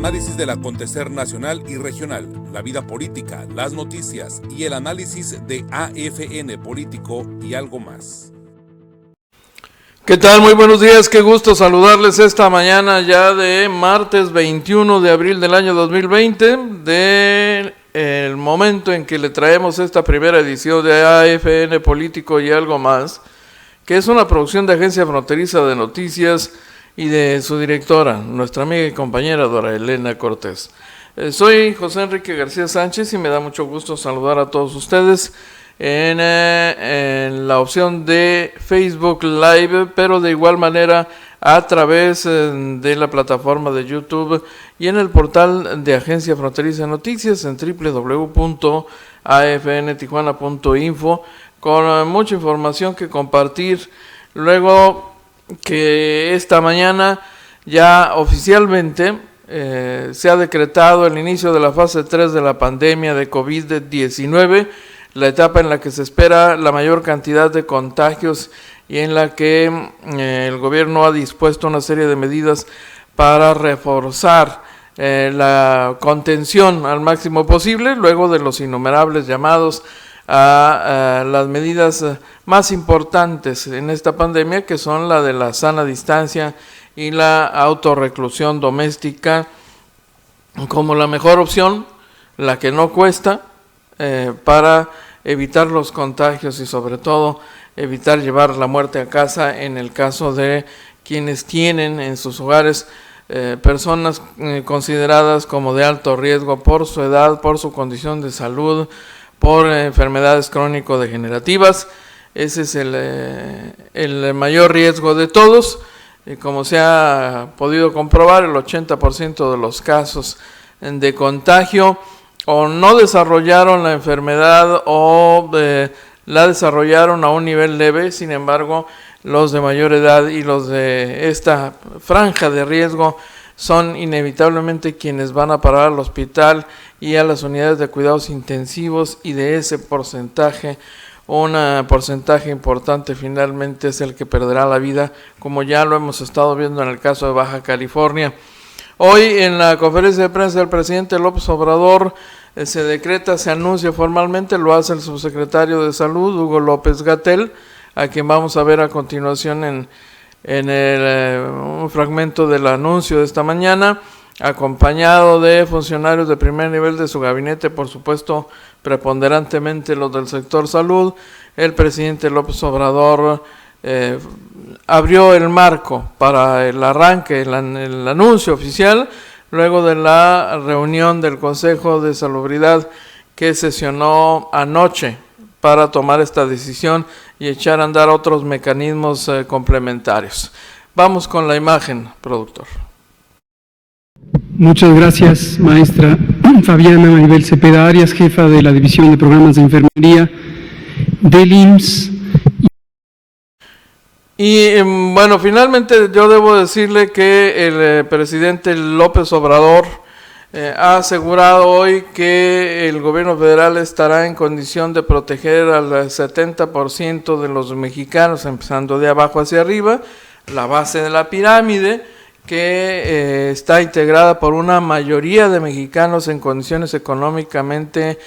análisis del acontecer nacional y regional, la vida política, las noticias y el análisis de AFN Político y algo más. ¿Qué tal? Muy buenos días, qué gusto saludarles esta mañana ya de martes 21 de abril del año 2020, del momento en que le traemos esta primera edición de AFN Político y algo más, que es una producción de Agencia Fronteriza de Noticias y de su directora, nuestra amiga y compañera Dora Elena Cortés. Soy José Enrique García Sánchez y me da mucho gusto saludar a todos ustedes en la opción de Facebook Live, pero de igual manera a través de la plataforma de YouTube y en el portal de Agencia Fronteriza de Noticias en www.afntijuana.info, con mucha información que compartir luego que esta mañana ya oficialmente se ha decretado el inicio de la fase 3 de la pandemia de COVID-19, la etapa en la que se espera la mayor cantidad de contagios y en la que el gobierno ha dispuesto una serie de medidas para reforzar la contención al máximo posible, luego de los innumerables llamados a las medidas más importantes en esta pandemia, que son la de la sana distancia y la autorreclusión doméstica como la mejor opción, la que no cuesta, para evitar los contagios y sobre todo evitar llevar la muerte a casa en el caso de quienes tienen en sus hogares personas consideradas como de alto riesgo por su edad, por su condición de salud, por enfermedades crónico-degenerativas. Ese es el mayor riesgo de todos. Como se ha podido comprobar, el 80% de los casos de contagio o no desarrollaron la enfermedad o la desarrollaron a un nivel leve. Sin embargo, los de mayor edad y los de esta franja de riesgo son inevitablemente quienes van a parar al hospital y a las unidades de cuidados intensivos, y de ese porcentaje, un porcentaje importante finalmente es el que perderá la vida, como ya lo hemos estado viendo en el caso de Baja California. Hoy en la conferencia de prensa del presidente López Obrador se decreta, se anuncia formalmente, lo hace el subsecretario de Salud, Hugo López-Gatell, a quien vamos a ver a continuación en un fragmento del anuncio de esta mañana, acompañado de funcionarios de primer nivel de su gabinete, por supuesto, preponderantemente los del sector salud. El presidente López Obrador abrió el marco para el arranque, el anuncio oficial, luego de la reunión del Consejo de Salubridad que sesionó anoche para tomar esta decisión y echar a andar otros mecanismos complementarios. Vamos con la imagen, productor. Muchas gracias, maestra Fabiana Maribel Cepeda Arias, jefa de la División de Programas de Enfermería del IMSS. Y bueno, finalmente yo debo decirle que el presidente López Obrador ha asegurado hoy que el gobierno federal estará en condición de proteger al 70% de los mexicanos, empezando de abajo hacia arriba, la base de la pirámide, que está integrada por una mayoría de mexicanos en condiciones económicamente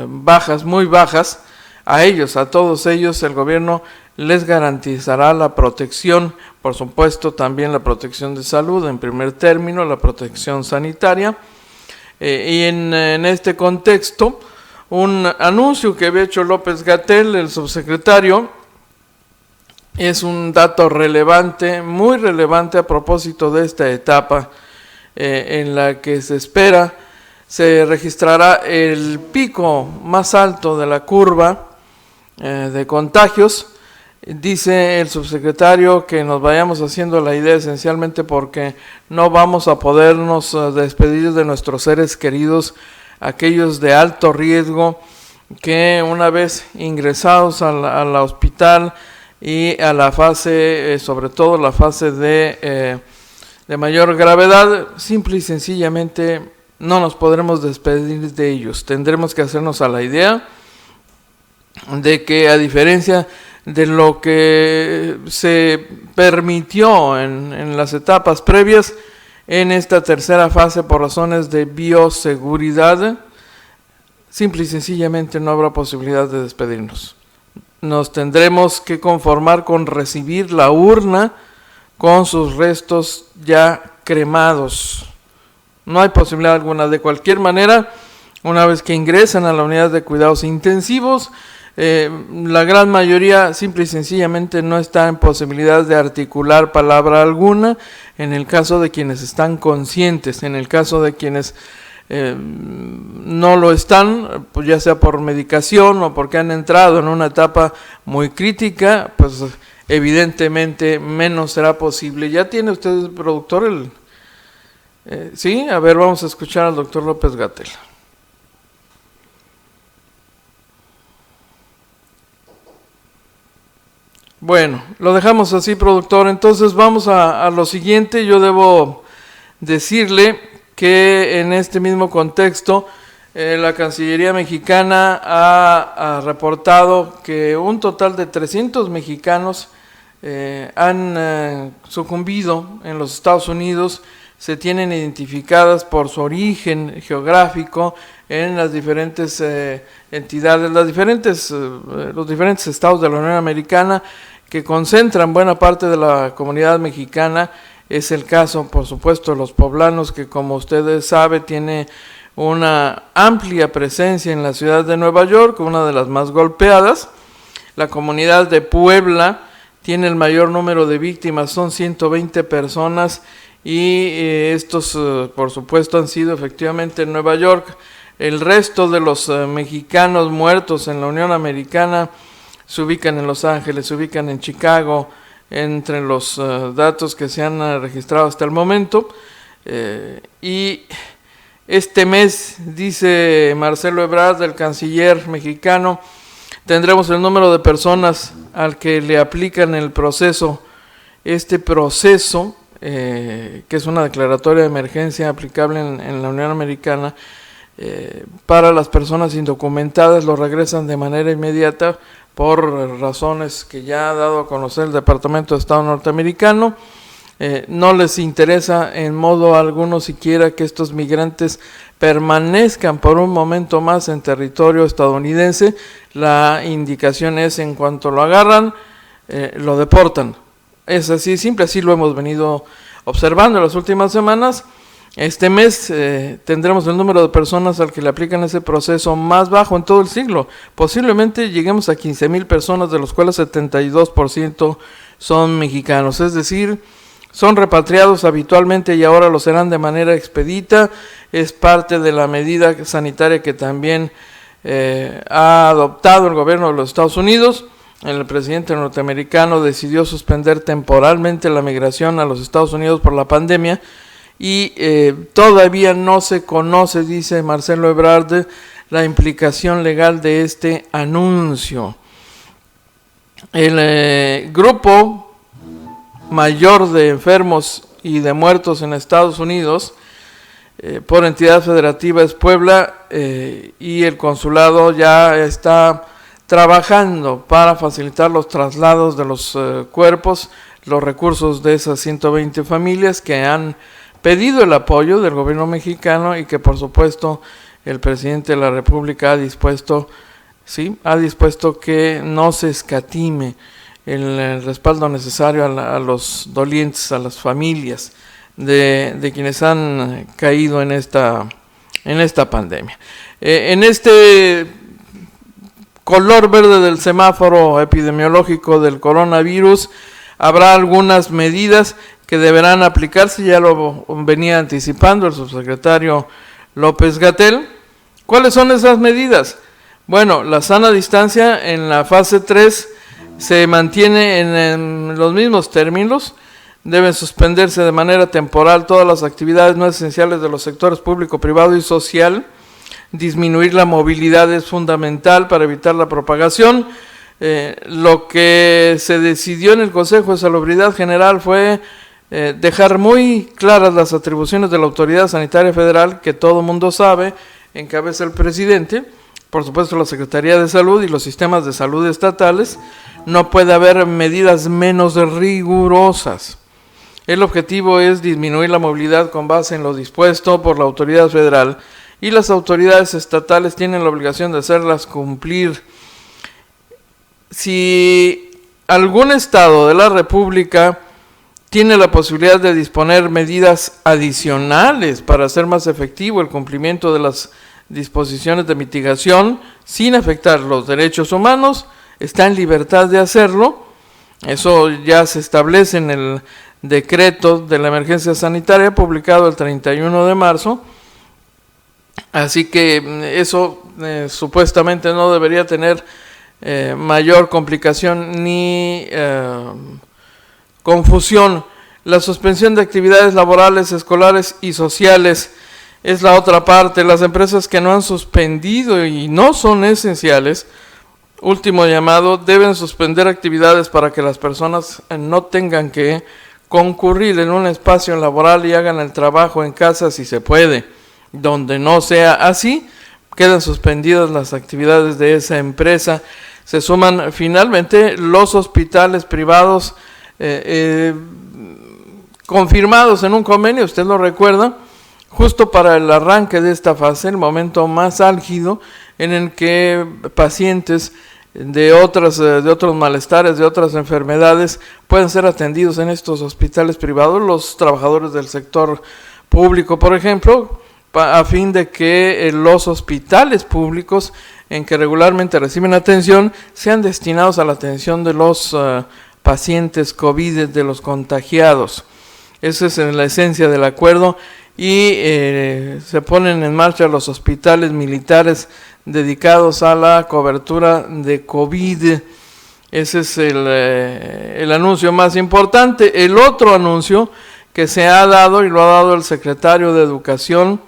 bajas, muy bajas. A ellos, a todos ellos, el gobierno les garantizará la protección, por supuesto también la protección de salud, en primer término, la protección sanitaria. Y en este contexto, un anuncio que había hecho López-Gatell, el subsecretario, es un dato relevante, muy relevante a propósito de esta etapa en la que se espera, se registrará el pico más alto de la curva de contagios. Dice el subsecretario que nos vayamos haciendo la idea esencialmente porque no vamos a podernos despedir de nuestros seres queridos, aquellos de alto riesgo, que una vez ingresados al hospital y a la fase, sobre todo la fase de mayor gravedad, simple y sencillamente no nos podremos despedir de ellos. Tendremos que hacernos a la idea de que, a diferencia de lo que se permitió en las etapas previas, en esta tercera fase por razones de bioseguridad, simple y sencillamente no habrá posibilidad de despedirnos. Nos tendremos que conformar con recibir la urna con sus restos ya cremados. No hay posibilidad alguna. De cualquier manera, una vez que ingresan a la unidad de cuidados intensivos, la gran mayoría simple y sencillamente no está en posibilidad de articular palabra alguna. En el caso de quienes están conscientes, en el caso de quienes no lo están, pues ya sea por medicación o porque han entrado en una etapa muy crítica, pues evidentemente menos será posible. ¿Ya tiene usted, productor, sí? A ver, vamos a escuchar al doctor López-Gatell. Bueno, lo dejamos así, productor. Entonces vamos a lo siguiente. Yo debo decirle que en este mismo contexto la Cancillería mexicana ha reportado que un total de 300 mexicanos han sucumbido en los Estados Unidos. Se tienen identificadas por su origen geográfico en las diferentes entidades, los diferentes estados de la Unión Americana, que concentran buena parte de la comunidad mexicana. Es el caso, por supuesto, de los poblanos, que como ustedes saben, tiene una amplia presencia en la ciudad de Nueva York, una de las más golpeadas. La comunidad de Puebla tiene el mayor número de víctimas, son 120 personas, y estos, por supuesto, han sido efectivamente en Nueva York. El resto de los mexicanos muertos en la Unión Americana se ubican en Los Ángeles, se ubican en Chicago, entre los datos que se han registrado hasta el momento. Y este mes, dice Marcelo Ebrard, el canciller mexicano, tendremos el número de personas al que le aplican el proceso. Este proceso, que es una declaratoria de emergencia aplicable en la Unión Americana, para las personas indocumentadas, lo regresan de manera inmediata por razones que ya ha dado a conocer el Departamento de Estado norteamericano. No les interesa en modo alguno siquiera que estos migrantes permanezcan por un momento más en territorio estadounidense. La indicación es, en cuanto lo agarran, lo deportan. Es así simple, así lo hemos venido observando en las últimas semanas. Este mes tendremos el número de personas al que le aplican ese proceso más bajo en todo el siglo. Posiblemente lleguemos a 15,000 personas, de los cuales 72% son mexicanos. Es decir, son repatriados habitualmente y ahora lo serán de manera expedita. Es parte de la medida sanitaria que también ha adoptado el gobierno de los Estados Unidos. El presidente norteamericano decidió suspender temporalmente la migración a los Estados Unidos por la pandemia. Y todavía no se conoce, dice Marcelo Ebrard, la implicación legal de este anuncio. El grupo mayor de enfermos y de muertos en Estados Unidos por entidad federativa es Puebla, y el consulado ya está trabajando para facilitar los traslados de los cuerpos, los recursos de esas 120 familias que han pedido el apoyo del gobierno mexicano, y que por supuesto el presidente de la República ha dispuesto que no se escatime el respaldo necesario a los dolientes, a las familias de quienes han caído en esta pandemia. En este color verde del semáforo epidemiológico del coronavirus habrá algunas medidas que deberán aplicarse, ya lo venía anticipando el subsecretario López-Gatell. ¿Cuáles son esas medidas? Bueno, la sana distancia en la fase 3 se mantiene en los mismos términos. Deben suspenderse de manera temporal todas las actividades no esenciales de los sectores público, privado y social. Disminuir la movilidad es fundamental para evitar la propagación. Lo que se decidió en el Consejo de Salubridad General fue dejar muy claras las atribuciones de la Autoridad Sanitaria Federal, que todo mundo sabe, encabeza el presidente, por supuesto la Secretaría de Salud y los sistemas de salud estatales. No puede haber medidas menos rigurosas. El objetivo es disminuir la movilidad con base en lo dispuesto por la autoridad federal y las autoridades estatales tienen la obligación de hacerlas cumplir. Si algún estado de la República tiene la posibilidad de disponer medidas adicionales para hacer más efectivo el cumplimiento de las disposiciones de mitigación sin afectar los derechos humanos, está en libertad de hacerlo. Eso ya se establece en el decreto de la emergencia sanitaria publicado el 31 de marzo. Así que eso supuestamente no debería tener mayor complicación ni confusión. La suspensión de actividades laborales, escolares y sociales es la otra parte. Las empresas que no han suspendido y no son esenciales, último llamado, deben suspender actividades para que las personas no tengan que concurrir en un espacio laboral y hagan el trabajo en casa si se puede. Donde no sea así, quedan suspendidas las actividades de esa empresa. Se suman finalmente los hospitales privados confirmados en un convenio, usted lo recuerda, justo para el arranque de esta fase, el momento más álgido en el que pacientes de otros malestares, de otras enfermedades, pueden ser atendidos en estos hospitales privados, los trabajadores del sector público, por ejemplo, a fin de que los hospitales públicos en que regularmente reciben atención sean destinados a la atención de los pacientes COVID, de los contagiados. Esa es la esencia del acuerdo y se ponen en marcha los hospitales militares dedicados a la cobertura de COVID. Ese es el anuncio más importante. El otro anuncio que se ha dado, y lo ha dado el secretario de Educación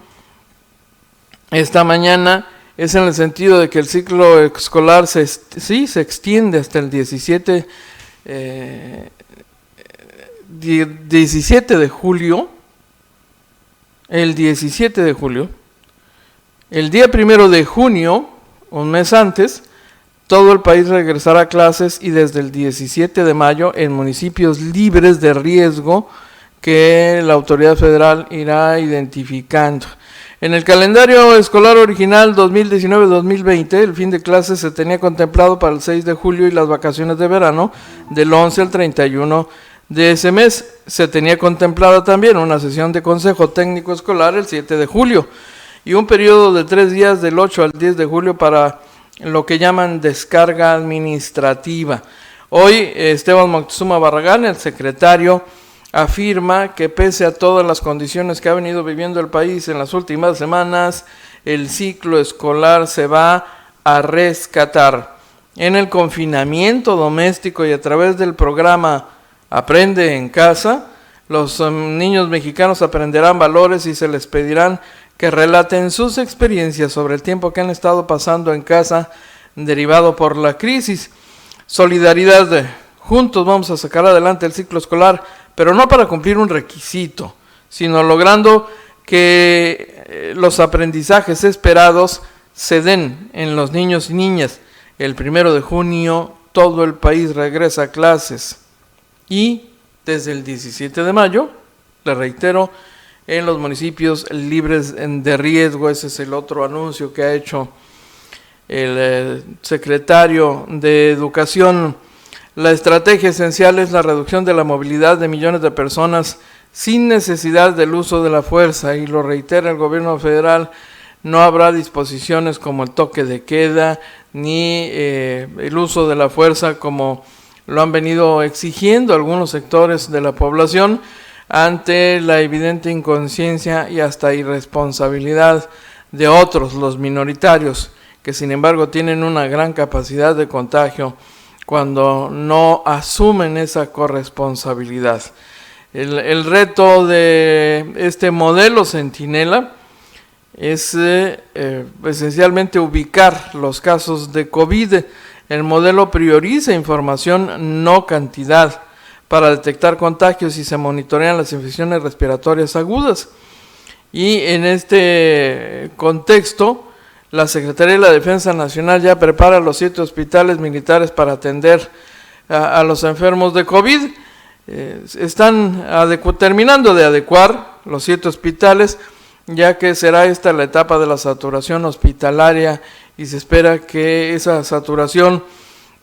esta mañana, es en el sentido de que el ciclo escolar se extiende hasta el 17 de julio. El 17 de julio, el día 1 de junio, un mes antes, todo el país regresará a clases y desde el 17 de mayo en municipios libres de riesgo que la autoridad federal irá identificando. En el calendario escolar original 2019-2020, el fin de clases se tenía contemplado para el 6 de julio y las vacaciones de verano del 11 al 31 de ese mes. Se tenía contemplada también una sesión de consejo técnico escolar el 7 de julio y un periodo de 3 días del 8 al 10 de julio para lo que llaman descarga administrativa. Hoy Esteban Moctezuma Barragán, el secretario, afirma que pese a todas las condiciones que ha venido viviendo el país en las últimas semanas, el ciclo escolar se va a rescatar. En el confinamiento doméstico y a través del programa Aprende en Casa, los niños mexicanos aprenderán valores y se les pedirán que relaten sus experiencias sobre el tiempo que han estado pasando en casa derivado por la crisis. Solidaridad, juntos vamos a sacar adelante el ciclo escolar, pero no para cumplir un requisito, sino logrando que los aprendizajes esperados se den en los niños y niñas. El 1 de junio todo el país regresa a clases y desde el 17 de mayo, le reitero, en los municipios libres de riesgo. Ese es el otro anuncio que ha hecho el secretario de Educación. La estrategia esencial es la reducción de la movilidad de millones de personas sin necesidad del uso de la fuerza, y lo reitera el gobierno federal. No habrá disposiciones como el toque de queda ni el uso de la fuerza como lo han venido exigiendo algunos sectores de la población ante la evidente inconsciencia y hasta irresponsabilidad de otros, los minoritarios, que sin embargo tienen una gran capacidad de contagio cuando no asumen esa corresponsabilidad. El reto de este modelo Centinela es esencialmente ubicar los casos de COVID. El modelo prioriza información, no cantidad, para detectar contagios y se monitorean las infecciones respiratorias agudas. Y en este contexto, la Secretaría de la Defensa Nacional ya prepara los 7 hospitales militares para atender a los enfermos de COVID. están terminando de adecuar los 7 hospitales, ya que será esta la etapa de la saturación hospitalaria y se espera que esa saturación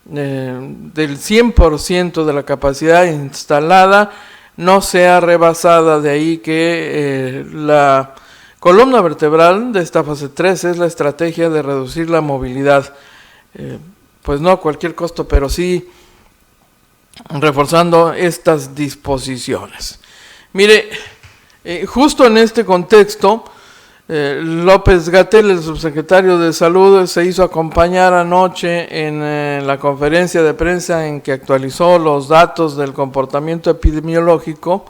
del 100% de la capacidad instalada no sea rebasada. De ahí que la columna vertebral de esta fase 3 es la estrategia de reducir la movilidad, pues no a cualquier costo, pero sí reforzando estas disposiciones. Mire, justo en este contexto, López-Gatell, el subsecretario de Salud, se hizo acompañar anoche en la conferencia de prensa en que actualizó los datos del comportamiento epidemiológico.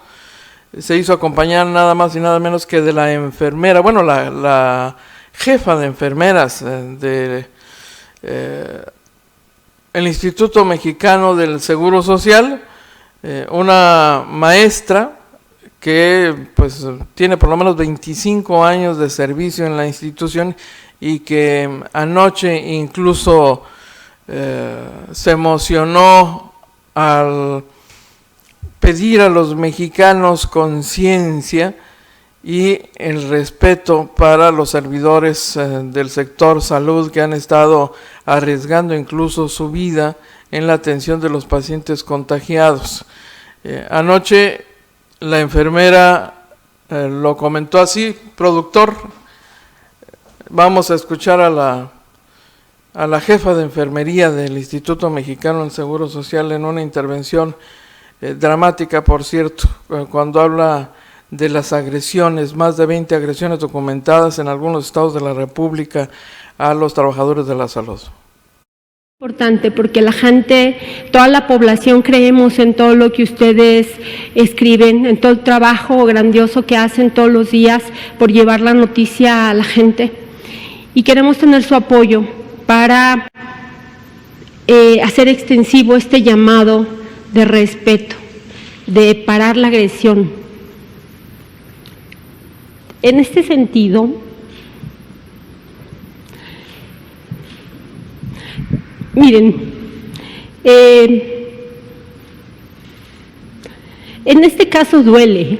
Se hizo acompañar nada más y nada menos que de la enfermera, bueno, la jefa de enfermeras del Instituto Mexicano del Seguro Social, una maestra que pues tiene por lo menos 25 años de servicio en la institución y que anoche incluso se emocionó al pedir a los mexicanos conciencia y el respeto para los servidores del sector salud que han estado arriesgando incluso su vida en la atención de los pacientes contagiados. Anoche la enfermera lo comentó así. Productor, vamos a escuchar a la jefa de enfermería del Instituto Mexicano del Seguro Social en una intervención dramática, por cierto, cuando habla de las agresiones, más de 20 agresiones documentadas en algunos estados de la República a los trabajadores de la salud. Importante porque la gente, toda la población creemos en todo lo que ustedes escriben, en todo el trabajo grandioso que hacen todos los días por llevar la noticia a la gente y queremos tener su apoyo para hacer extensivo este llamado de respeto, de parar la agresión. En este sentido, miren, en este caso duele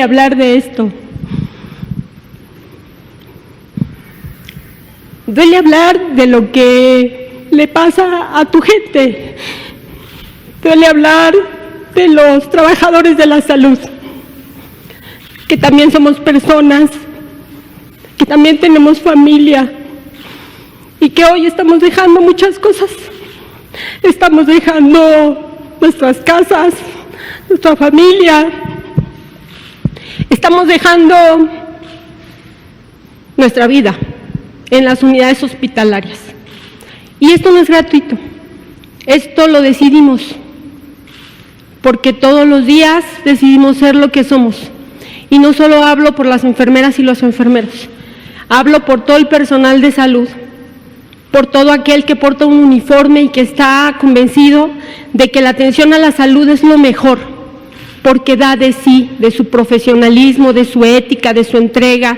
hablar de esto. Duele hablar de lo que le pasa a tu gente. Duele hablar de los trabajadores de la salud, que también somos personas, que también tenemos familia y que hoy estamos dejando muchas cosas. Estamos dejando nuestras casas, nuestra familia, estamos dejando nuestra vida en las unidades hospitalarias. Y esto no es gratuito, esto lo decidimos, porque todos los días decidimos ser lo que somos. Y no solo hablo por las enfermeras y los enfermeros, hablo por todo el personal de salud, por todo aquel que porta un uniforme y que está convencido de que la atención a la salud es lo mejor, porque da de sí, de su profesionalismo, de su ética, de su entrega,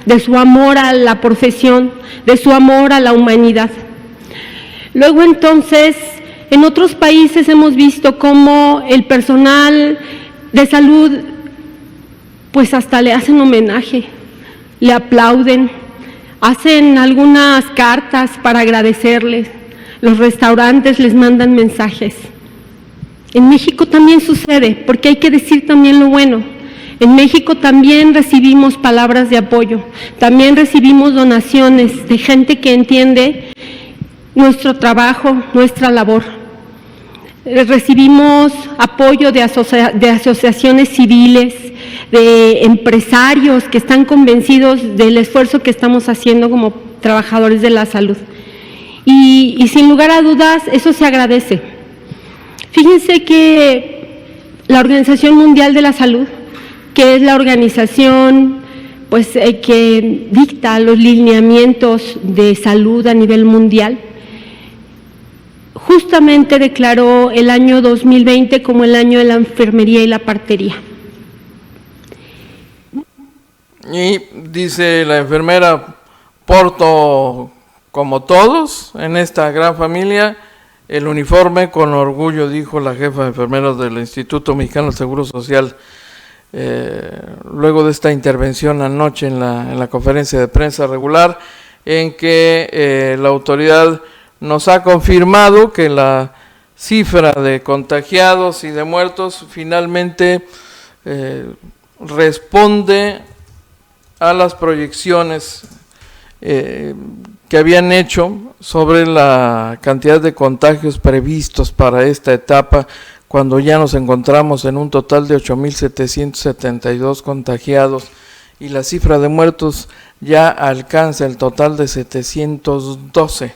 de su amor a la profesión, de su amor a la humanidad. Luego entonces, en otros países hemos visto cómo el personal de salud pues hasta le hacen homenaje, le aplauden, hacen algunas cartas para agradecerles, los restaurantes les mandan mensajes. En México también sucede, porque hay que decir también lo bueno. En México también recibimos palabras de apoyo, también recibimos donaciones de gente que entiende nuestro trabajo, nuestra labor. Recibimos apoyo de asociaciones civiles, de empresarios que están convencidos del esfuerzo que estamos haciendo como trabajadores de la salud. Y sin lugar a dudas, eso se agradece. Fíjense que la Organización Mundial de la Salud, que es la organización pues, que dicta los lineamientos de salud a nivel mundial, justamente declaró el año 2020 como el año de la enfermería y la partería. Y dice la enfermera, porto como todos en esta gran familia el uniforme con orgullo, dijo la jefa de enfermeras del Instituto Mexicano del Seguro Social, luego de esta intervención anoche en la conferencia de prensa regular, en que la autoridad nos ha confirmado que la cifra de contagiados y de muertos finalmente responde a las proyecciones que habían hecho sobre la cantidad de contagios previstos para esta etapa, cuando ya nos encontramos en un total de 8,772 contagiados y la cifra de muertos ya alcanza el total de 712.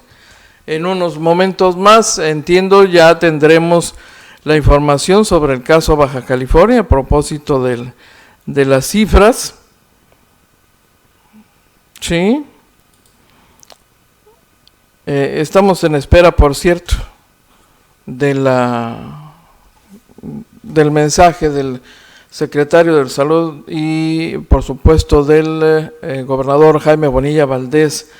En unos momentos más, entiendo, ya tendremos la información sobre el caso Baja California a propósito de las cifras. Sí. Estamos en espera, por cierto, del mensaje del secretario de Salud y, por supuesto, del gobernador Jaime Bonilla Valdés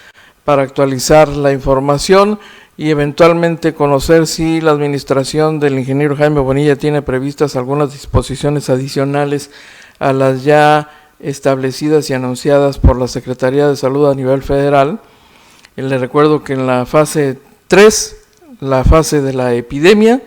para actualizar la información y eventualmente conocer si la administración del ingeniero Jaime Bonilla tiene previstas algunas disposiciones adicionales a las ya establecidas y anunciadas por la Secretaría de Salud a nivel federal. Y les recuerdo que en la fase 3, la fase de la epidemia,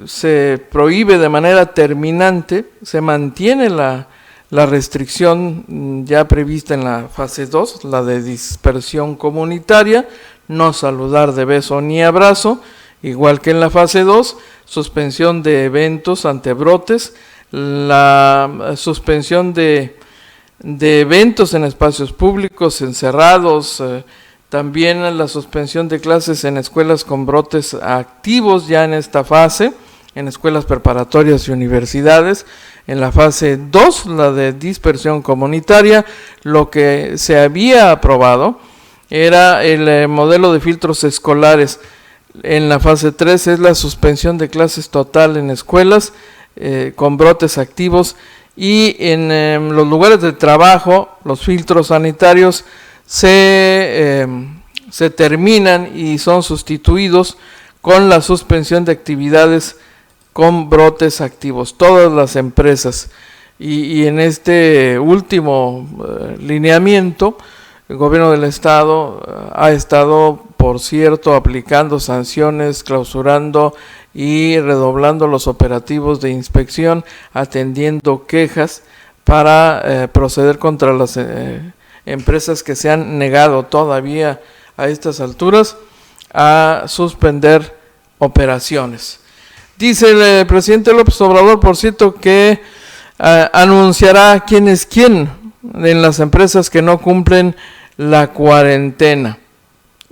se prohíbe de manera terminante, se mantiene la restricción ya prevista en la fase 2, la de dispersión comunitaria, no saludar de beso ni abrazo, igual que en la fase 2, suspensión de eventos ante brotes, la suspensión de eventos en espacios públicos encerrados, también la suspensión de clases en escuelas con brotes activos ya en esta fase, en escuelas preparatorias y universidades. En la fase 2, la de dispersión comunitaria, lo que se había aprobado era el modelo de filtros escolares. En la fase 3 es la suspensión de clases total en escuelas con brotes activos, y en los lugares de trabajo los filtros sanitarios se terminan y son sustituidos con la suspensión de actividades con brotes activos, todas las empresas. Y en este último lineamiento, el gobierno del estado ha estado, por cierto, aplicando sanciones, clausurando y redoblando los operativos de inspección, atendiendo quejas para proceder contra las empresas que se han negado todavía a estas alturas a suspender operaciones. Dice el presidente López Obrador, por cierto, que anunciará quién es quién en las empresas que no cumplen la cuarentena,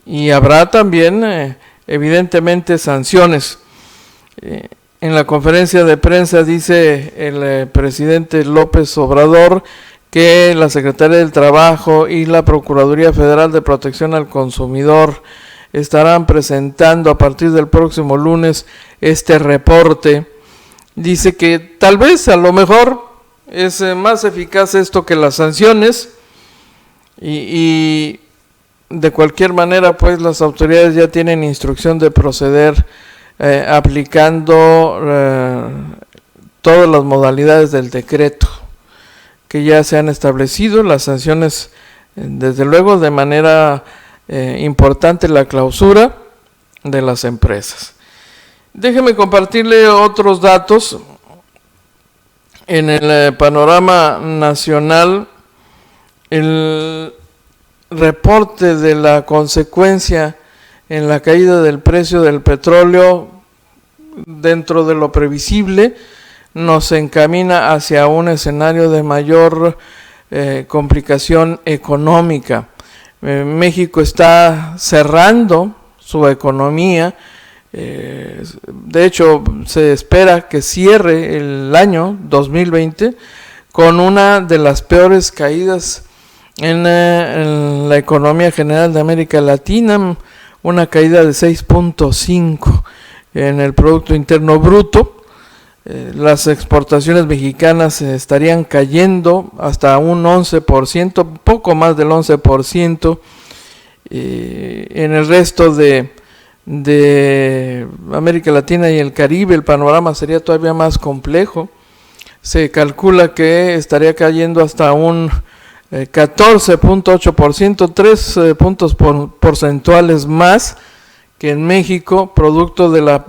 y habrá también evidentemente sanciones. En la conferencia de prensa dice el presidente López Obrador que la Secretaría del Trabajo y la Procuraduría Federal de Protección al Consumidor estarán presentando a partir del próximo lunes este reporte. Dice que tal vez, a lo mejor, es más eficaz esto que las sanciones, y de cualquier manera, pues las autoridades ya tienen instrucción de proceder aplicando todas las modalidades del decreto que ya se han establecido. Las sanciones, desde luego, de manera importante, la clausura de las empresas. Déjeme compartirle otros datos. En el panorama nacional, el reporte de la consecuencia en la caída del precio del petróleo, dentro de lo previsible, nos encamina hacia un escenario de mayor complicación económica. México está cerrando su economía. De hecho, se espera que cierre el año 2020 con una de las peores caídas en la economía general de América Latina, una caída de 6.5 en el Producto Interno Bruto. Las exportaciones mexicanas estarían cayendo hasta un 11%, poco más del 11%. En el resto de de América Latina y el Caribe, el panorama sería todavía más complejo. Se calcula que estaría cayendo hasta un 14.8%, 3 puntos porcentuales más que en México, producto de la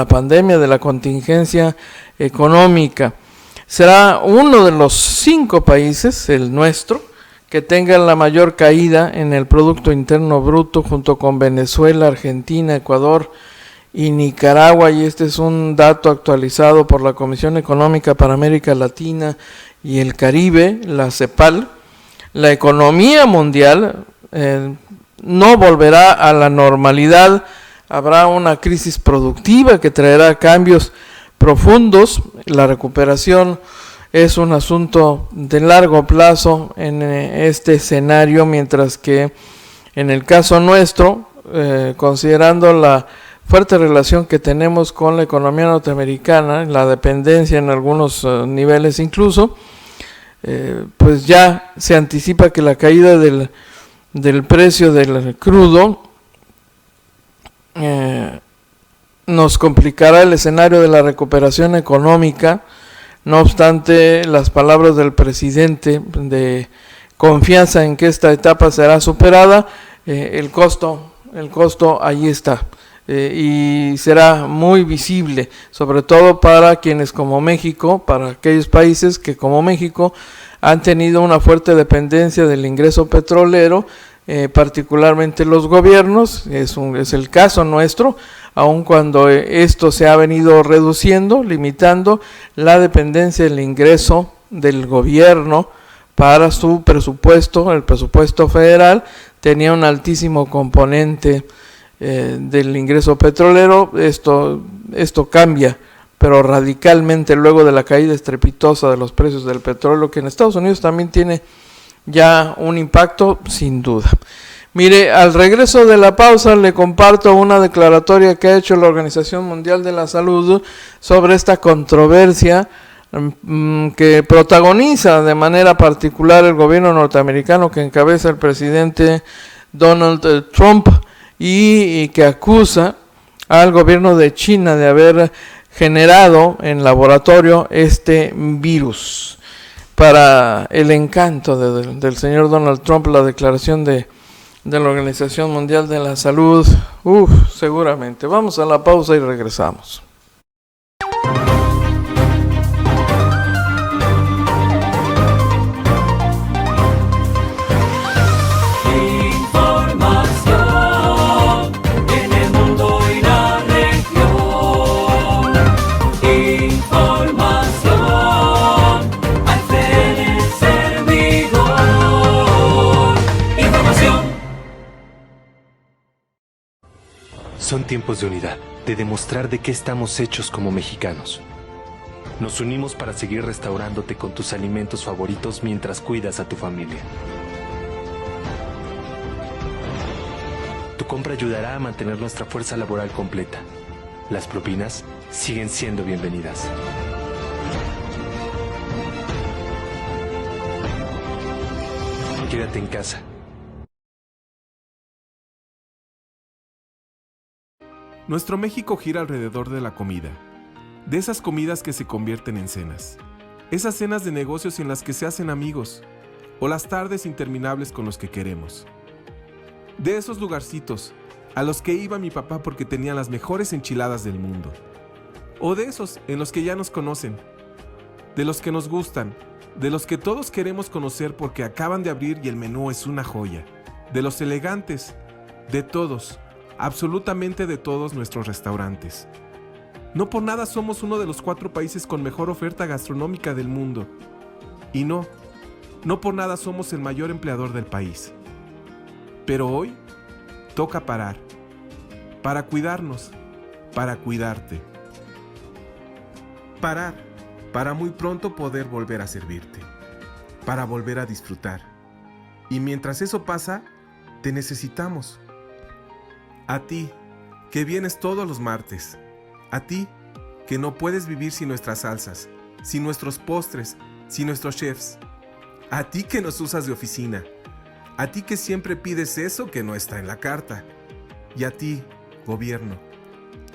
pandemia, de la contingencia económica. Será uno de los 5 países, el nuestro, que tenga la mayor caída en el Producto Interno Bruto, junto con Venezuela, Argentina, Ecuador y Nicaragua, y este es un dato actualizado por la Comisión Económica para América Latina y el Caribe, la CEPAL. La economía mundial no volverá a la normalidad, habrá una crisis productiva que traerá cambios profundos. La recuperación es un asunto de largo plazo en este escenario, mientras que en el caso nuestro, considerando la fuerte relación que tenemos con la economía norteamericana, la dependencia en algunos niveles incluso, pues ya se anticipa que la caída del precio del crudo nos complicará el escenario de la recuperación económica. No obstante, las palabras del presidente de confianza en que esta etapa será superada, el costo ahí está, y será muy visible, sobre todo para quienes como México, para aquellos países que como México han tenido una fuerte dependencia del ingreso petrolero, particularmente los gobiernos. Es el caso nuestro, aun cuando esto se ha venido reduciendo, limitando la dependencia del ingreso del gobierno para su presupuesto. El presupuesto federal tenía un altísimo componente del ingreso petrolero. Esto cambia, pero radicalmente luego de la caída estrepitosa de los precios del petróleo, que en Estados Unidos también tiene ya un impacto sin duda. Mire, al regreso de la pausa le comparto una declaratoria que ha hecho la Organización Mundial de la Salud sobre esta controversia que protagoniza de manera particular el gobierno norteamericano que encabeza el presidente Donald Trump, y que acusa al gobierno de China de haber generado en laboratorio este virus. Para el encanto del señor Donald Trump, la declaración de la Organización Mundial de la Salud, seguramente. Vamos a la pausa y regresamos. Son tiempos de unidad, de demostrar de qué estamos hechos como mexicanos. Nos unimos para seguir restaurándote con tus alimentos favoritos mientras cuidas a tu familia. Tu compra ayudará a mantener nuestra fuerza laboral completa. Las propinas siguen siendo bienvenidas. Quédate en casa. Nuestro México gira alrededor de la comida, de esas comidas que se convierten en cenas, esas cenas de negocios en las que se hacen amigos, o las tardes interminables con los que queremos. De esos lugarcitos a los que iba mi papá porque tenían las mejores enchiladas del mundo, o de esos en los que ya nos conocen, de los que nos gustan, de los que todos queremos conocer porque acaban de abrir y el menú es una joya, de los elegantes, de todos, absolutamente de todos nuestros restaurantes. No por nada somos uno de los 4 países con mejor oferta gastronómica del mundo. Y no por nada somos el mayor empleador del país. Pero hoy toca parar, para cuidarnos, para cuidarte. Parar, para muy pronto poder volver a servirte, para volver a disfrutar. Y mientras eso pasa, te necesitamos. A ti, que vienes todos los martes. A ti, que no puedes vivir sin nuestras salsas, sin nuestros postres, sin nuestros chefs. A ti que nos usas de oficina. A ti que siempre pides eso que no está en la carta. Y a ti, gobierno,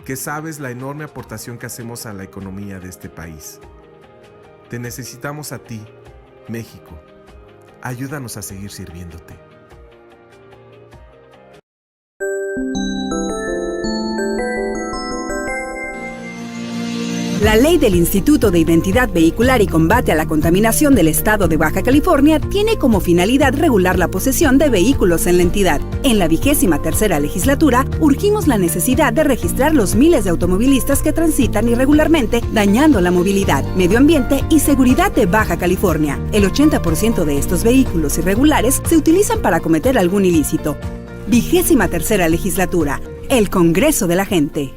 que sabes la enorme aportación que hacemos a la economía de este país. Te necesitamos a ti, México. Ayúdanos a seguir sirviéndote. La ley del Instituto de Identidad Vehicular y Combate a la Contaminación del Estado de Baja California tiene como finalidad regular la posesión de vehículos en la entidad. En la 23ª legislatura, urgimos la necesidad de registrar los miles de automovilistas que transitan irregularmente, dañando la movilidad, medio ambiente y seguridad de Baja California. El 80% de estos vehículos irregulares se utilizan para cometer algún ilícito. 23ª legislatura, el Congreso de la Gente.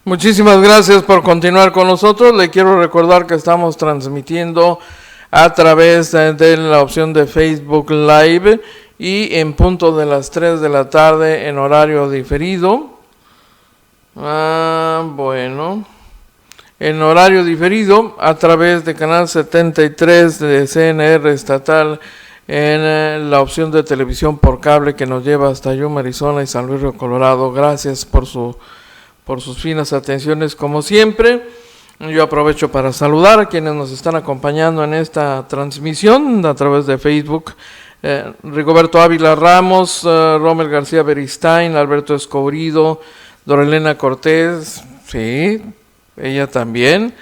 Muchísimas gracias por continuar con nosotros. Le quiero recordar que estamos transmitiendo a través de la opción de Facebook Live y en punto de las 3 de la tarde en horario diferido. En horario diferido a través de canal 73 de CNR estatal en la opción de televisión por cable que nos lleva hasta Yuma, Arizona y San Luis Río Colorado. Gracias por sus finas atenciones como siempre. Yo aprovecho para saludar a quienes nos están acompañando en esta transmisión a través de Facebook. Rigoberto Ávila Ramos, Rommel García Beristain, Alberto Escobrido, Dorelena Cortés, sí, ella también,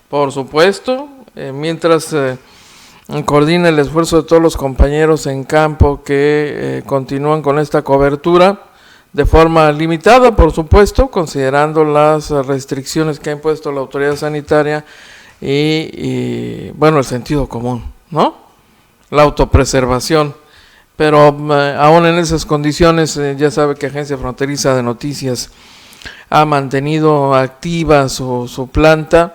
por supuesto, mientras coordina el esfuerzo de todos los compañeros en campo que continúan con esta cobertura de forma limitada, por supuesto, considerando las restricciones que ha impuesto la autoridad sanitaria y bueno, el sentido común, ¿no? la autopreservación. Pero aún en esas condiciones, ya sabe que Agencia Fronteriza de Noticias ha mantenido activa su planta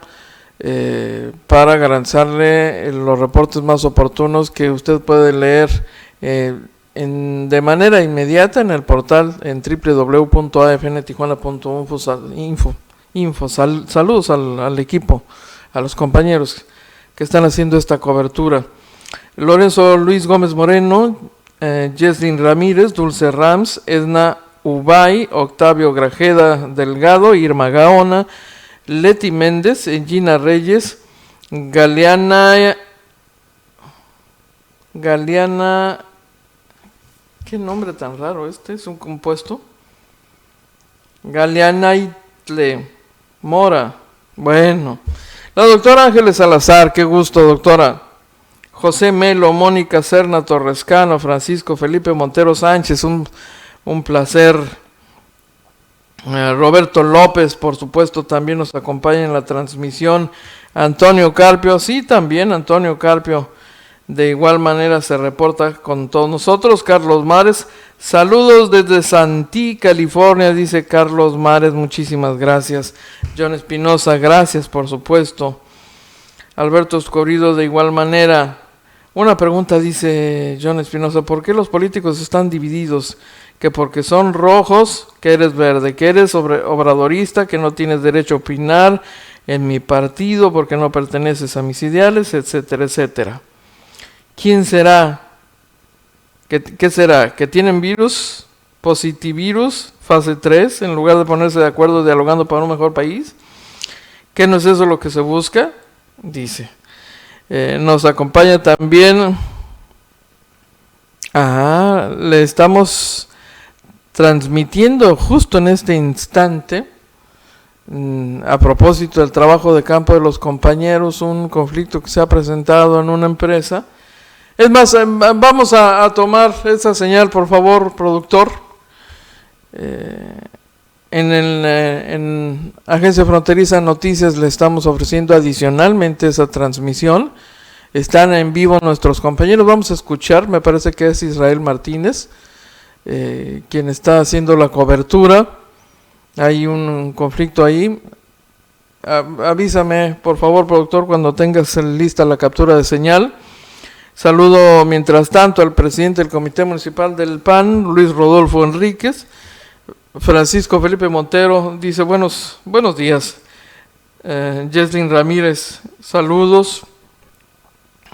para garantizarle los reportes más oportunos que usted puede leer de manera inmediata en el portal en www.afntijuana.info. Saludos al equipo, a los compañeros que están haciendo esta cobertura. Lorenzo Luis Gómez Moreno, Jesslyn Ramírez, Dulce Rams, Edna Ubay, Octavio Grajeda Delgado, Irma Gaona, Leti Méndez, Gina Reyes, Galeana, qué nombre tan raro es un compuesto, Galeanaitle Mora, bueno, la doctora Ángeles Salazar, qué gusto doctora, José Melo, Mónica Serna Torrescano, Francisco Felipe Montero Sánchez, un placer. Roberto López, por supuesto, también nos acompaña en la transmisión. Antonio Carpio, sí, también Antonio Carpio, de igual manera se reporta con todos nosotros. Carlos Mares, saludos desde Santí, California, dice Carlos Mares, muchísimas gracias. John Espinosa, gracias, por supuesto. Alberto Escobrido, de igual manera. Una pregunta, dice John Espinosa, ¿por qué los políticos están divididos? Que porque son rojos, que eres verde, que eres obradorista, que no tienes derecho a opinar en mi partido porque no perteneces a mis ideales, etcétera, etcétera. ¿Quién será? ¿Qué será? ¿Que tienen virus? ¿Positivirus? Fase 3, en lugar de ponerse de acuerdo dialogando para un mejor país. ¿Qué no es eso lo que se busca? Dice. Nos acompaña también. Le estamos transmitiendo justo en este instante, a propósito del trabajo de campo de los compañeros, un conflicto que se ha presentado en una empresa. Es más, vamos a tomar esa señal, por favor, productor. En Agencia Fronteriza Noticias le estamos ofreciendo adicionalmente esa transmisión. Están en vivo nuestros compañeros. Vamos a escuchar, me parece que es Israel Martínez, quien está haciendo la cobertura. Hay un conflicto ahí. Avísame, por favor, productor, cuando tengas lista la captura de señal. Saludo, mientras tanto, al presidente del Comité Municipal del PAN, Luis Rodolfo Enríquez. Francisco Felipe Montero dice, buenos días. Jesslyn Ramírez, saludos.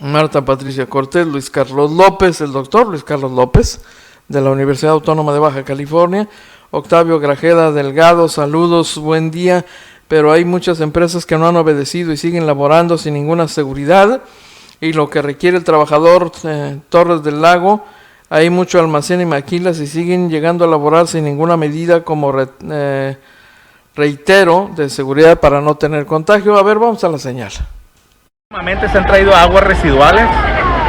Marta Patricia Cortés, Luis Carlos López, el doctor Luis Carlos López, de la Universidad Autónoma de Baja California. Octavio Grajeda Delgado, saludos, buen día, pero hay muchas empresas que no han obedecido y siguen laborando sin ninguna seguridad, y lo que requiere el trabajador Torres del Lago, hay mucho almacén y maquilas y siguen llegando a laborar sin ninguna medida como reitero de seguridad para no tener contagio. A ver, vamos a la señal. Últimamente se han traído aguas residuales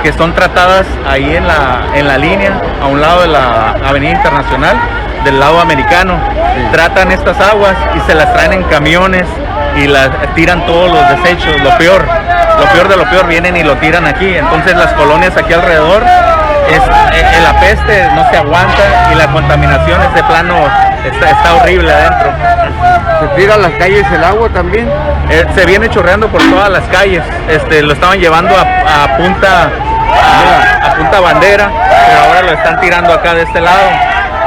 que son tratadas ahí en la línea, a un lado de la Avenida Internacional, del lado americano. Tratan estas aguas y se las traen en camiones y las tiran todos los desechos. Lo peor de lo peor, vienen y lo tiran aquí. Entonces las colonias aquí alrededor, el apeste no se aguanta y la contaminación de plano está horrible adentro. ¿Se tira a las calles el agua también? Se viene chorreando por todas las calles. Lo estaban llevando a Punta Bandera, pero ahora lo están tirando acá de este lado.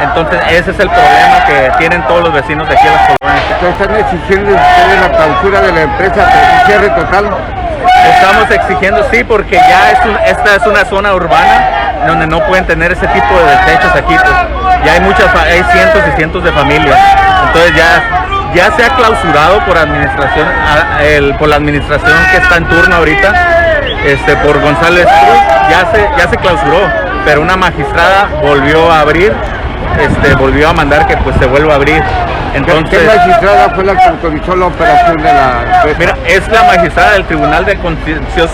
Entonces ese es el problema que tienen todos los vecinos de aquí a las colonias. Entonces, ¿están exigiendo ustedes la clausura de la empresa, el cierre total? Estamos exigiendo, sí, porque ya esta es una zona urbana donde no pueden tener ese tipo de desechos aquí. Pues, ya hay cientos y cientos de familias. Entonces ya se ha clausurado por administración, por la administración que está en turno ahorita, por González Cruz, ya se clausuró, pero una magistrada volvió a abrir, volvió a mandar que pues se vuelva a abrir. Entonces, ¿qué magistrada fue la que autorizó la operación de la empresa? Mira, es la magistrada del Tribunal de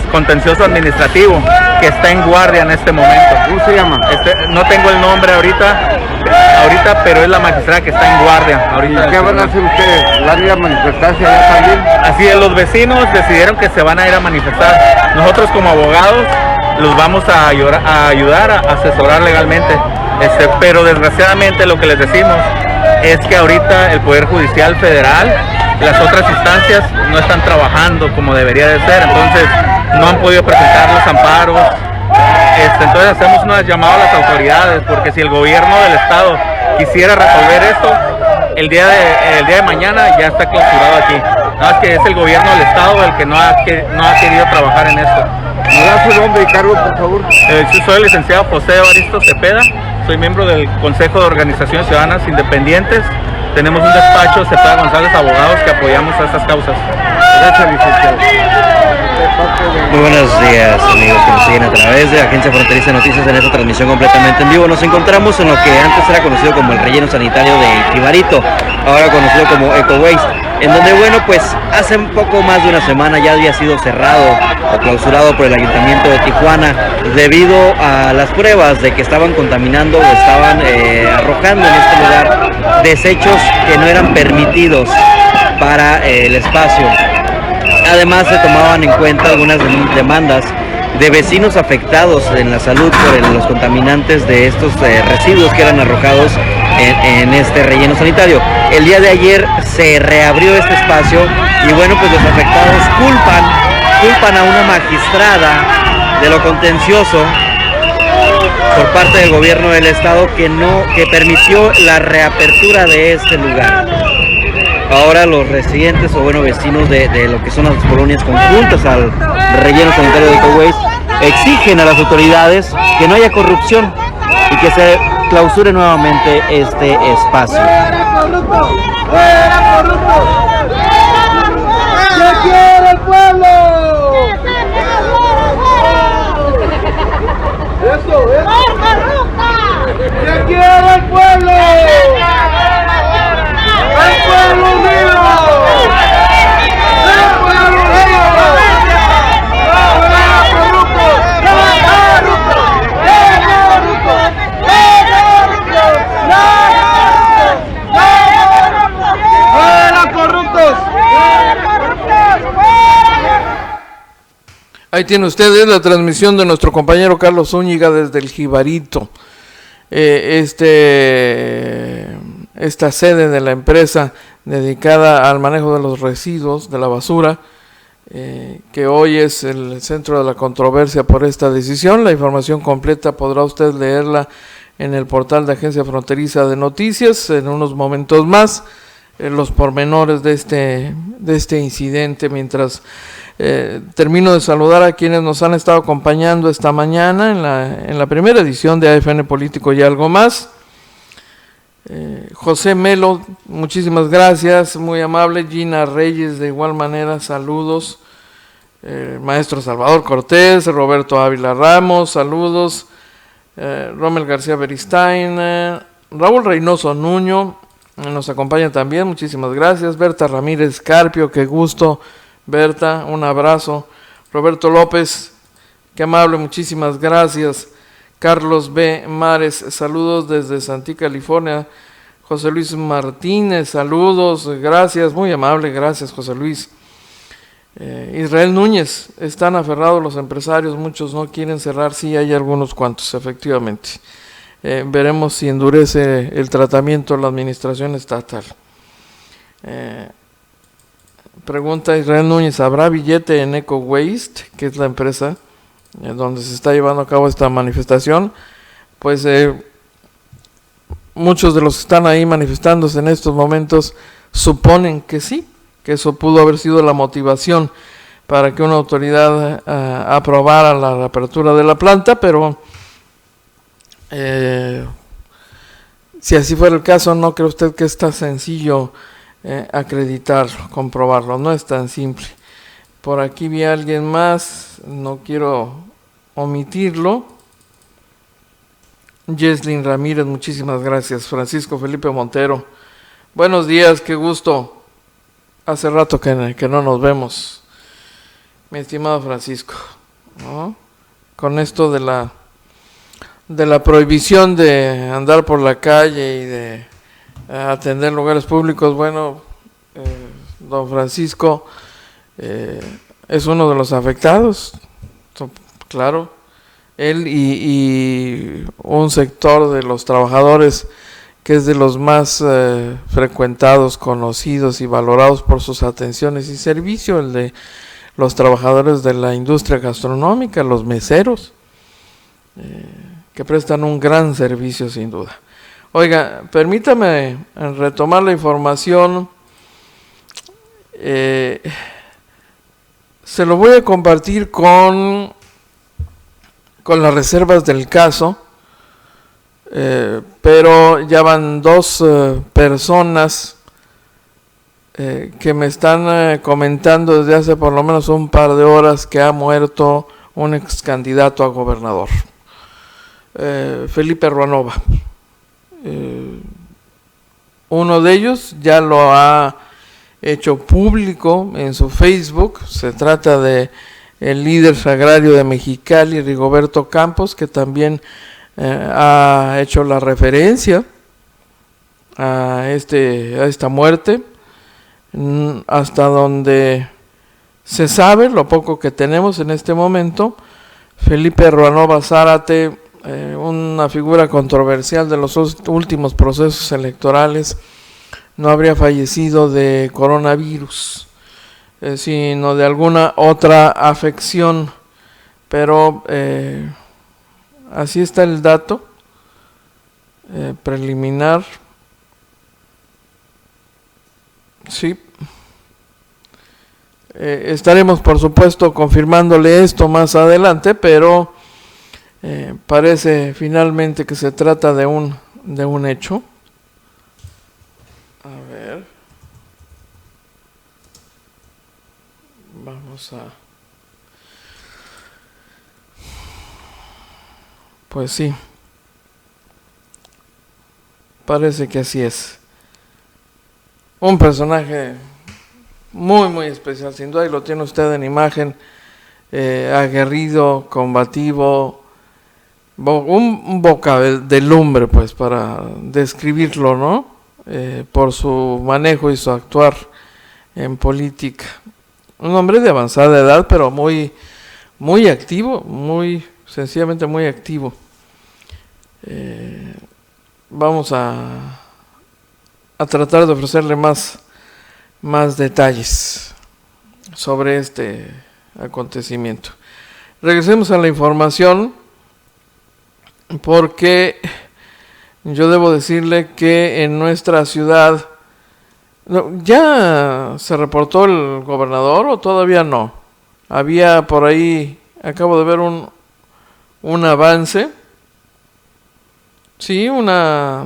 Contencioso Administrativo, que está en guardia en este momento. ¿Cómo se llama? No tengo el nombre ahorita, pero es la magistrada que está en guardia ahorita. ¿Y qué van a hacer ustedes? ¿Van a ir a manifestarse allá también? Así es, los vecinos decidieron que se van a ir a manifestar. Nosotros como abogados los vamos a ayudar a asesorar legalmente. Pero desgraciadamente lo que les decimos es que ahorita el Poder Judicial Federal, las otras instancias no están trabajando como debería de ser, entonces no han podido presentar los amparos. Entonces hacemos una llamada a las autoridades, porque si el gobierno del estado quisiera resolver esto, el día de mañana ya está clausurado aquí. Nada más que es el gobierno del estado el que no ha querido trabajar en esto. ¿Me da su nombre y cargo, por favor? Yo soy el licenciado José Evaristo Cepeda, soy miembro del Consejo de Organizaciones Ciudadanas Independientes. Tenemos un despacho, Cepeda González Abogados, que apoyamos a estas causas. Gracias, licenciado. Muy buenos días, amigos que nos siguen a través de Agencia Fronteriza de Noticias en esta transmisión completamente en vivo. Nos encontramos en lo que antes era conocido como el relleno sanitario de Jibarito, ahora conocido como Eco Waste, en donde, bueno, pues hace un poco más de una semana ya había sido cerrado o clausurado por el Ayuntamiento de Tijuana debido a las pruebas de que estaban contaminando o estaban arrojando en este lugar desechos que no eran permitidos para el espacio. Además se tomaban en cuenta algunas demandas de vecinos afectados en la salud por los contaminantes de estos residuos que eran arrojados en este relleno sanitario. El día de ayer se reabrió este espacio y, bueno, pues los afectados culpan a una magistrada de lo contencioso por parte del gobierno del estado que permitió la reapertura de este lugar. Ahora los residentes o, bueno, vecinos de lo que son las colonias conjuntas al relleno sanitario de Eco Waste exigen a las autoridades que no haya corrupción y que se clausure nuevamente este espacio. ¡Fuera corrupto! ¡Fuera corrupto! ¿Qué quiere el pueblo? ¡Eso! ¿Qué quiere el pueblo? ¡El pueblo unido! ¡El pueblo unido! ¡Fuera corrupto! ¡Fuera corrupto! ¡Fuera corruptos! Ahí tiene ustedes la transmisión de nuestro compañero Carlos Zúñiga desde el Jibarito. Esta sede de la empresa dedicada al manejo de los residuos, de la basura, que hoy es el centro de la controversia por esta decisión. La información completa podrá usted leerla en el portal de Agencia Fronteriza de Noticias en unos momentos más, los pormenores de este incidente. Mientras termino de saludar a quienes nos han estado acompañando esta mañana en la primera edición de AFN Político y Algo Más. José Melo, muchísimas gracias, muy amable. Gina Reyes, de igual manera, saludos. Maestro Salvador Cortés, Roberto Ávila Ramos, saludos. Rommel García Beristain, Raúl Reynoso Nuño nos acompaña también, muchísimas gracias. Berta Ramírez Carpio, qué gusto, Berta, un abrazo. Roberto López, qué amable, muchísimas gracias. Carlos B. Mares, saludos desde Santí, California. José Luis Martínez, saludos, gracias, muy amable, gracias José Luis. Israel Núñez, están aferrados los empresarios, muchos no quieren cerrar, sí hay algunos cuantos, efectivamente. Veremos si endurece el tratamiento de la administración estatal. Pregunta Israel Núñez, ¿habrá billete en Eco Waste, que es la empresa donde se está llevando a cabo esta manifestación? Pues muchos de los que están ahí manifestándose en estos momentos suponen que sí, que eso pudo haber sido la motivación para que una autoridad aprobara la reapertura de la planta, pero si así fuera el caso, ¿no cree usted que es tan sencillo acreditarlo, comprobarlo? No es tan simple. Por aquí vi a alguien más, no quiero omitirlo. Yeslin Ramírez, muchísimas gracias. Francisco Felipe Montero, buenos días, qué gusto. Hace rato que no nos vemos, mi estimado Francisco, ¿no? Con esto de la prohibición de andar por la calle y de atender lugares públicos, bueno, don Francisco es uno de los afectados, claro, él y un sector de los trabajadores que es de los más frecuentados, conocidos y valorados por sus atenciones y servicios, el de los trabajadores de la industria gastronómica, los meseros, que prestan un gran servicio sin duda. Oiga, permítame retomar la información. Se lo voy a compartir con las reservas del caso, pero ya van dos personas que me están comentando desde hace por lo menos un par de horas que ha muerto un ex candidato a gobernador, Felipe Ruanova. Uno de ellos ya lo ha hecho público en su Facebook. Se trata de el líder sagrario de Mexicali, Rigoberto Campos, que también ha hecho la referencia a esta muerte. Hasta donde se sabe, lo poco que tenemos en este momento, Felipe Ruanova Zárate, una figura controversial de los últimos procesos electorales, no habría fallecido de coronavirus, sino de alguna otra afección, pero así está el dato preliminar. Sí. Estaremos por supuesto confirmándole esto más adelante, pero parece finalmente que se trata de un hecho. A ver. Vamos a... Pues sí. Parece que así es. Un personaje muy, muy especial, sin duda, y lo tiene usted en imagen, aguerrido, combativo, un boca de lumbre, pues, para describirlo, ¿no? Por su manejo y su actuar en política. Un hombre de avanzada edad, pero muy, muy activo, sencillamente muy activo. Vamos a tratar de ofrecerle más detalles sobre este acontecimiento. Regresemos a la información, porque yo debo decirle que en nuestra ciudad, ¿ya se reportó el gobernador o todavía no? Había por ahí, acabo de ver un avance, sí, una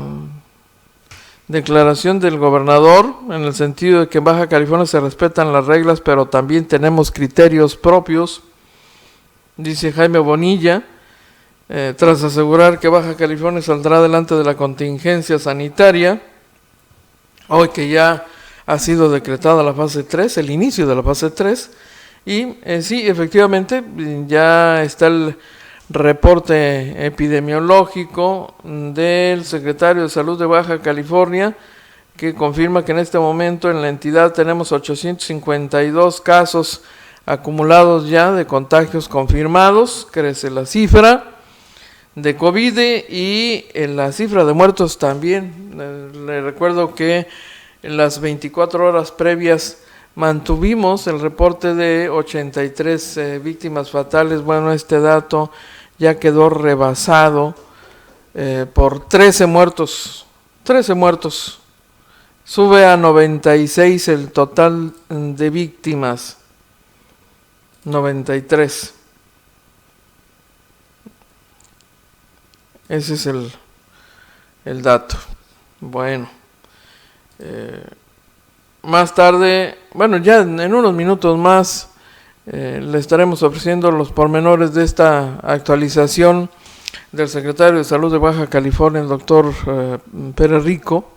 declaración del gobernador en el sentido de que en Baja California se respetan las reglas, pero también tenemos criterios propios, dice Jaime Bonilla, tras asegurar que Baja California saldrá adelante de la contingencia sanitaria, hoy que ya ha sido decretada la fase 3, el inicio de la fase 3, y sí, efectivamente, ya está el reporte epidemiológico del secretario de Salud de Baja California, que confirma que en este momento en la entidad tenemos 852 casos acumulados ya de contagios confirmados. Crece la cifra de COVID y la cifra de muertos también. Le recuerdo que en las 24 horas previas mantuvimos el reporte de 83 víctimas fatales. Bueno, este dato ya quedó rebasado por 13 muertos. 13 muertos. Sube a 96 el total de víctimas. 93. Ese es el dato. Bueno. Más tarde, bueno, ya en unos minutos más, le estaremos ofreciendo los pormenores de esta actualización del secretario de Salud de Baja California, el doctor Pérez Rico,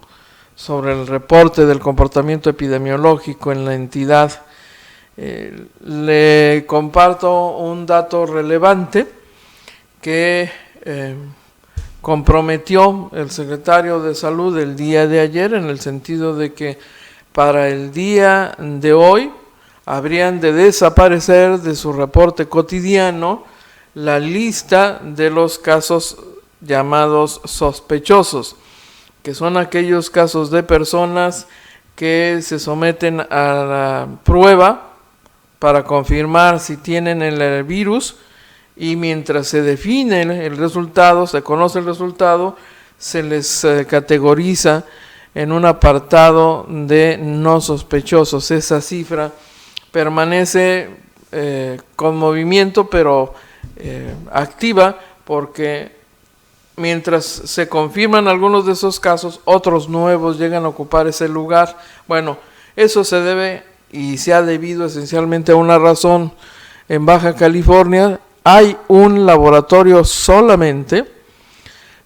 sobre el reporte del comportamiento epidemiológico en la entidad. Le comparto un dato relevante que comprometió el secretario de Salud el día de ayer, en el sentido de que para el día de hoy habrían de desaparecer de su reporte cotidiano la lista de los casos llamados sospechosos, que son aquellos casos de personas que se someten a la prueba para confirmar si tienen el virus, y mientras se define el resultado, se conoce el resultado, se les categoriza en un apartado de no sospechosos. Esa cifra permanece con movimiento, pero activa, porque mientras se confirman algunos de esos casos, otros nuevos llegan a ocupar ese lugar. Bueno, eso se debe y se ha debido esencialmente a una razón. En Baja California hay un laboratorio solamente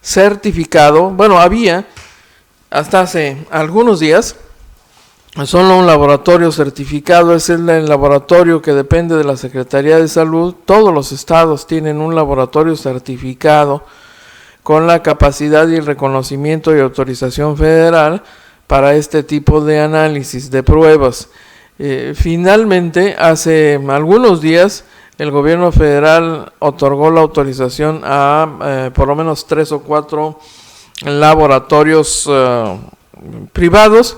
certificado, bueno, había hasta hace algunos días solo un laboratorio certificado. Es el laboratorio que depende de la Secretaría de Salud. Todos los estados tienen un laboratorio certificado con la capacidad y el reconocimiento y autorización federal para este tipo de análisis, de pruebas. Finalmente, hace algunos días, el gobierno federal otorgó la autorización a por lo menos 3 o 4 laboratorios privados,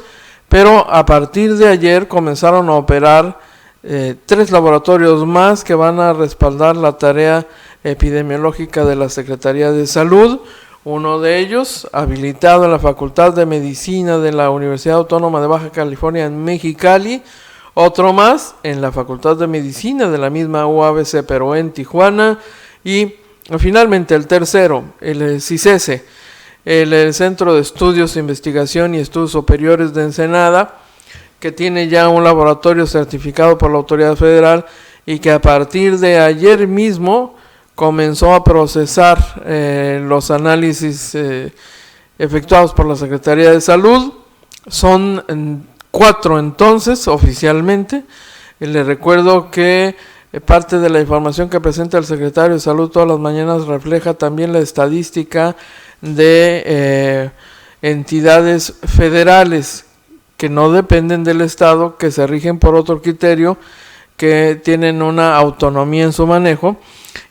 pero a partir de ayer comenzaron a operar 3 laboratorios más que van a respaldar la tarea epidemiológica de la Secretaría de Salud. Uno de ellos, habilitado en la Facultad de Medicina de la Universidad Autónoma de Baja California en Mexicali, otro más en la Facultad de Medicina de la misma UABC, pero en Tijuana, y finalmente el tercero, el CICESE, el Centro de Estudios, Investigación y Estudios Superiores de Ensenada, que tiene ya un laboratorio certificado por la autoridad federal y que a partir de ayer mismo comenzó a procesar los efectuados por la Secretaría de Salud. Son 4 entonces, oficialmente. Les recuerdo que parte de la información que presenta el secretario de Salud todas las mañanas refleja también la estadística de entidades federales que no dependen del Estado, que se rigen por otro criterio, que tienen una autonomía en su manejo,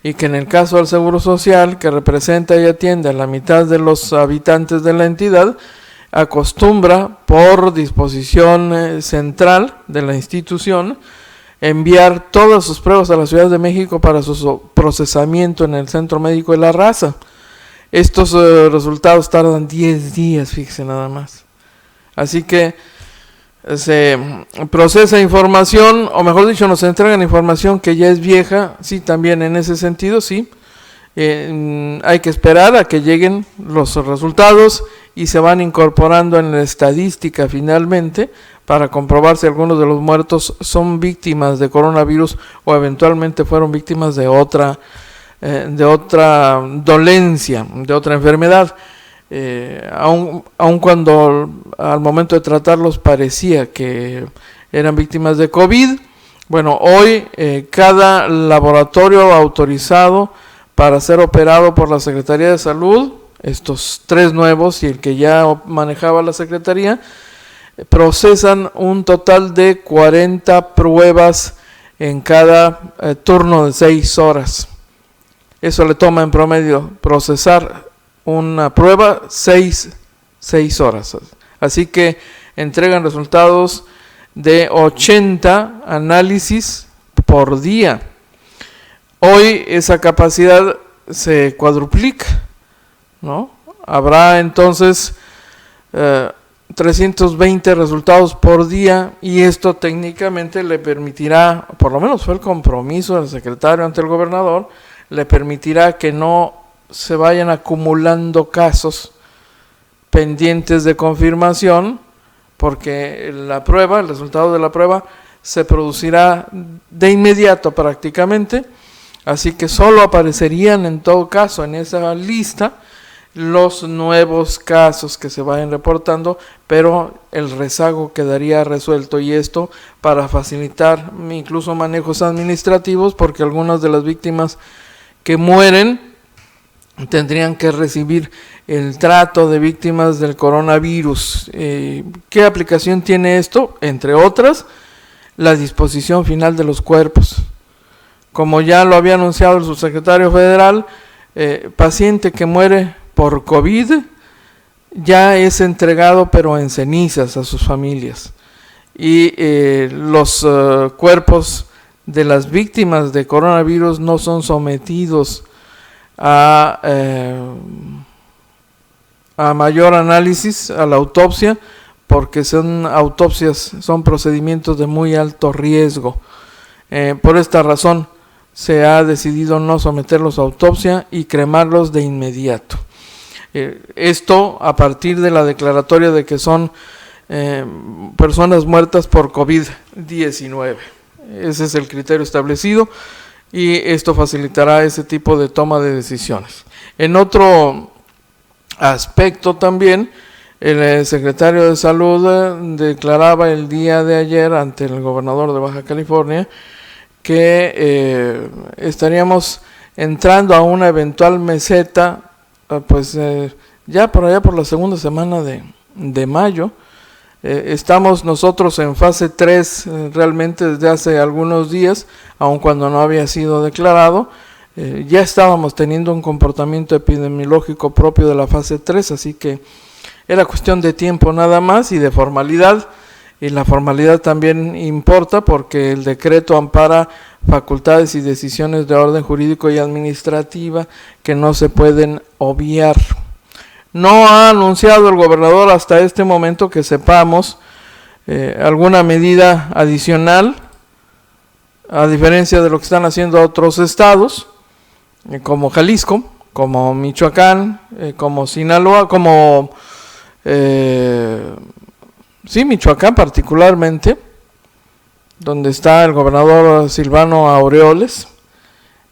y que en el caso del Seguro Social, que representa y atiende a la mitad de los habitantes de la entidad, acostumbra por disposición central de la institución enviar todas sus pruebas a la Ciudad de México para su procesamiento en el Centro Médico de la Raza. Estos resultados tardan 10 días, fíjense nada más. Así que se procesa información, o mejor dicho, nos entregan información que ya es vieja. Sí, también en ese sentido, sí. Hay que esperar a que lleguen los resultados y se van incorporando en la estadística finalmente para comprobar si algunos de los muertos son víctimas de coronavirus o eventualmente fueron víctimas de otra dolencia, de otra enfermedad. Aun cuando al momento de tratarlos parecía que eran víctimas de COVID, bueno, hoy cada laboratorio autorizado para ser operado por la Secretaría de Salud, estos 3 nuevos y el que ya manejaba la Secretaría, procesan un total de 40 pruebas en cada turno de 6 horas. Eso le toma en promedio procesar una prueba 6 horas. Así que entregan resultados de 80 análisis por día. Hoy esa capacidad se cuadruplica, ¿no? Habrá entonces 320 resultados por día, y esto técnicamente le permitirá, por lo menos fue el compromiso del secretario ante el gobernador, le permitirá que no se vayan acumulando casos pendientes de confirmación, porque la prueba, el resultado de la prueba se producirá de inmediato prácticamente. Así que solo aparecerían en todo caso en esa lista los nuevos casos que se vayan reportando, pero el rezago quedaría resuelto, y esto para facilitar incluso manejos administrativos, porque algunas de las víctimas que mueren tendrían que recibir el trato de víctimas del coronavirus. ¿Qué aplicación tiene esto? Entre otras, la disposición final de los cuerpos. como ya lo había anunciado el subsecretario federal, paciente que muere por COVID ya es entregado pero en cenizas a sus familias, y los cuerpos de las víctimas de coronavirus no son sometidos a mayor análisis, a la autopsia, porque son autopsias, son procedimientos de muy alto riesgo. Por esta razón se ha decidido no someterlos a autopsia y cremarlos de inmediato. Esto a partir de la declaratoria de que son personas muertas por COVID-19. Ese es el criterio establecido y esto facilitará ese tipo de toma de decisiones. En otro aspecto también, el secretario de Salud declaraba el día de ayer ante el gobernador de Baja California que estaríamos entrando a una eventual meseta, ya por allá por la segunda semana de mayo. Estamos nosotros en fase 3 realmente desde hace algunos días, aun cuando no había sido declarado. Ya estábamos teniendo un comportamiento epidemiológico propio de la fase 3, así que era cuestión de tiempo nada más y de formalidad, y la formalidad también importa porque el decreto ampara facultades y decisiones de orden jurídico y administrativa que no se pueden obviar. No ha anunciado el gobernador hasta este momento que sepamos alguna medida adicional, a diferencia de lo que están haciendo otros estados, como Jalisco, como Michoacán, como Sinaloa, Michoacán particularmente, donde está el gobernador Silvano Aureoles,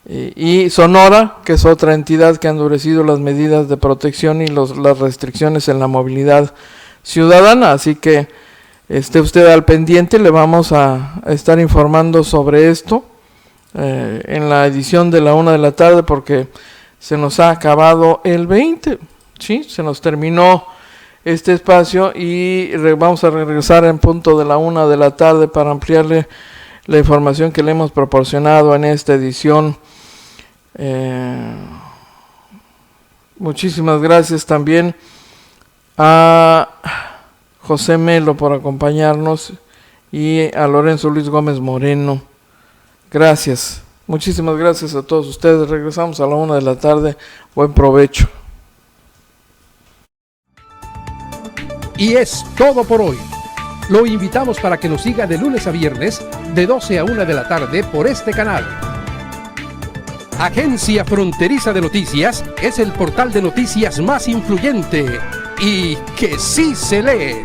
y Sonora, que es otra entidad que ha endurecido las medidas de protección y las restricciones en la movilidad ciudadana. Así que esté usted al pendiente, le vamos a estar informando sobre esto en la edición de la 1 de la tarde, porque se nos ha acabado el 20, ¿sí? Se nos terminó este espacio y vamos a regresar en punto de la 1 de la tarde para ampliarle la información que le hemos proporcionado en esta edición. Muchísimas gracias también a José Melo por acompañarnos y a Lorenzo Luis Gómez Moreno. Gracias, muchísimas gracias a todos ustedes. Regresamos a la 1 de la tarde. Buen provecho. Y es todo por hoy. Lo invitamos para que nos siga de lunes a viernes de 12 a 1 de la tarde por este canal. Agencia Fronteriza de Noticias es el portal de noticias más influyente y que sí se lee.